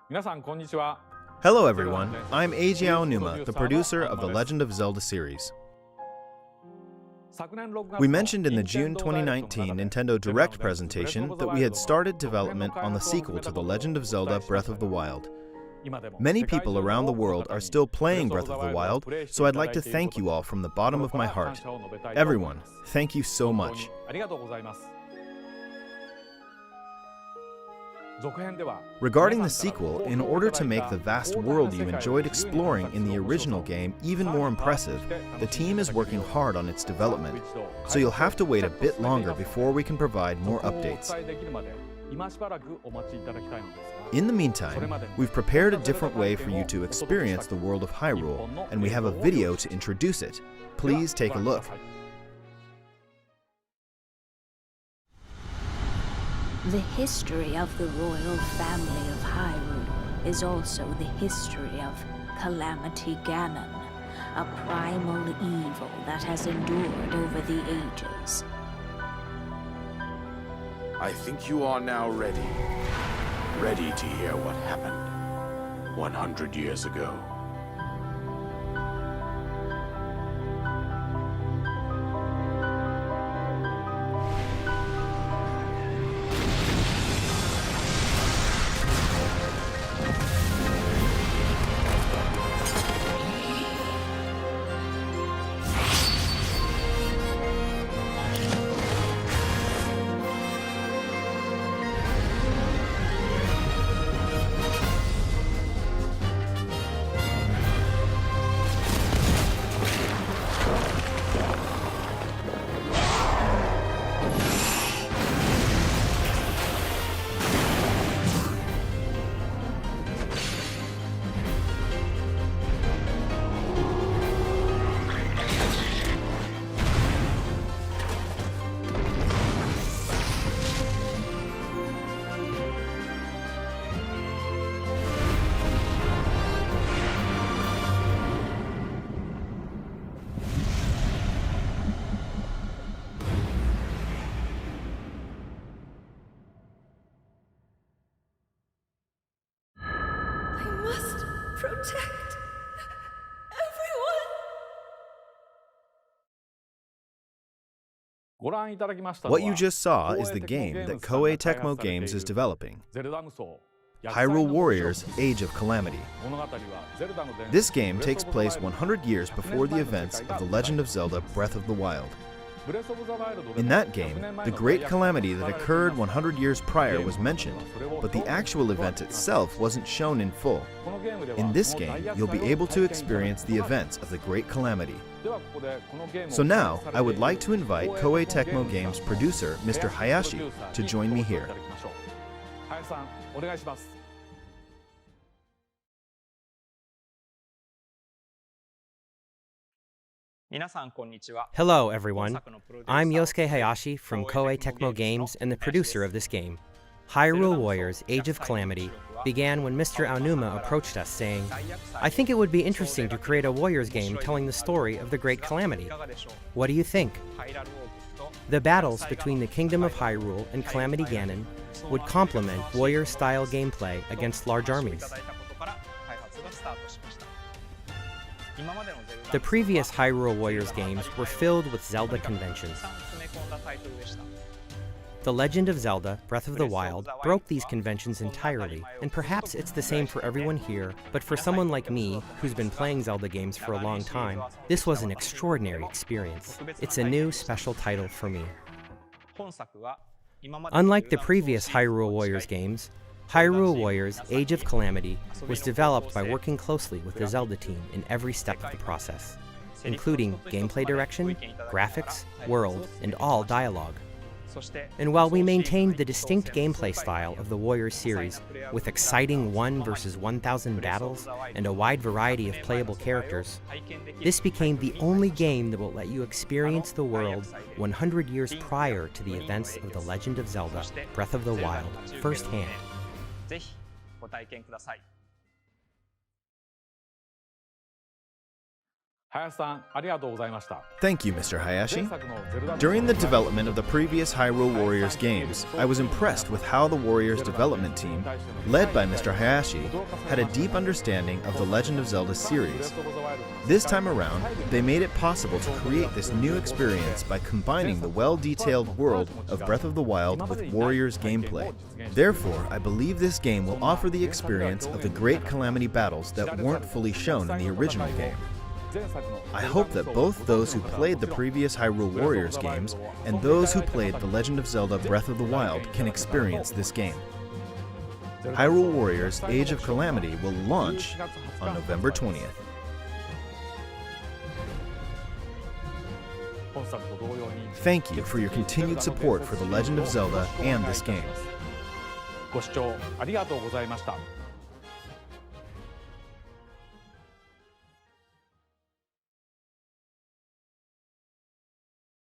Hello everyone, I'm Eiji Aonuma, the producer of the Legend of Zelda series. We mentioned in the June 2019 Nintendo Direct presentation that we had started development on the sequel to The Legend of Zelda Breath of the Wild. Many people around the world are still playing Breath of the Wild, so I'd like to thank you all from the bottom of my heart. Everyone, thank you so much. Regarding the sequel, in order to make the vast world you enjoyed exploring in the original game even more impressive, the team is working hard on its development, so you'll have to wait a bit longer before we can provide more updates. In the meantime, we've prepared a different way for you to experience the world of Hyrule, and we have a video to introduce it. Please take a look. The history of the royal family of Hyrule is also the history of Calamity Ganon, a primal evil that has endured over the ages. I think you are now ready to hear what happened 100 years ago. Protect everyone! What you just saw is the game that KOEI Tecmo Games is developing, Hyrule Warriors: Age of Calamity. This game takes place 100 years before the events of The Legend of Zelda Breath of the Wild. In that game, the Great Calamity that occurred 100 years prior was mentioned, but the actual event itself wasn't shown in full. In this game, you'll be able to experience the events of the Great Calamity. So now, I would like to invite KOEI Tecmo Games producer Mr. Hayashi to join me here. Hello everyone, I'm Yosuke Hayashi from KOEI Tecmo Games and the producer of this game. Hyrule Warriors: Age of Calamity began when Mr. Aonuma approached us saying, "I think it would be interesting to create a Warriors game telling the story of the Great Calamity. What do you think?" The battles between the Kingdom of Hyrule and Calamity Ganon would complement Warrior-style gameplay against large armies. The previous Hyrule Warriors games were filled with Zelda conventions. The Legend of Zelda Breath of the Wild broke these conventions entirely, and perhaps it's the same for everyone here, but for someone like me, who's been playing Zelda games for a long time, this was an extraordinary experience. It's a new, special title for me. Unlike the previous Hyrule Warriors games, Hyrule Warriors: Age of Calamity was developed by working closely with the Zelda team in every step of the process, including gameplay direction, graphics, world, and all dialogue. And while we maintained the distinct gameplay style of the Warriors series, with exciting 1 versus 1,000 battles and a wide variety of playable characters, this became the only game that will let you experience the world 100 years prior to the events of The Legend of Zelda Breath of the Wild firsthand. ぜひご体験ください。Thank you, Mr. Hayashi. During the development of the previous Hyrule Warriors games, I was impressed with how the Warriors development team, led by Mr. Hayashi, had a deep understanding of the Legend of Zelda series. This time around, they made it possible to create this new experience by combining the well-detailed world of Breath of the Wild with Warriors gameplay. Therefore, I believe this game will offer the experience of the great Calamity battles that weren't fully shown in the original game. I hope that both those who played the previous Hyrule Warriors games and those who played The Legend of Zelda Breath of the Wild can experience this game. Hyrule Warriors Age of Calamity will launch on November 20th. Thank you for your continued support for The Legend of Zelda and this game. ご視聴ありがとうございました。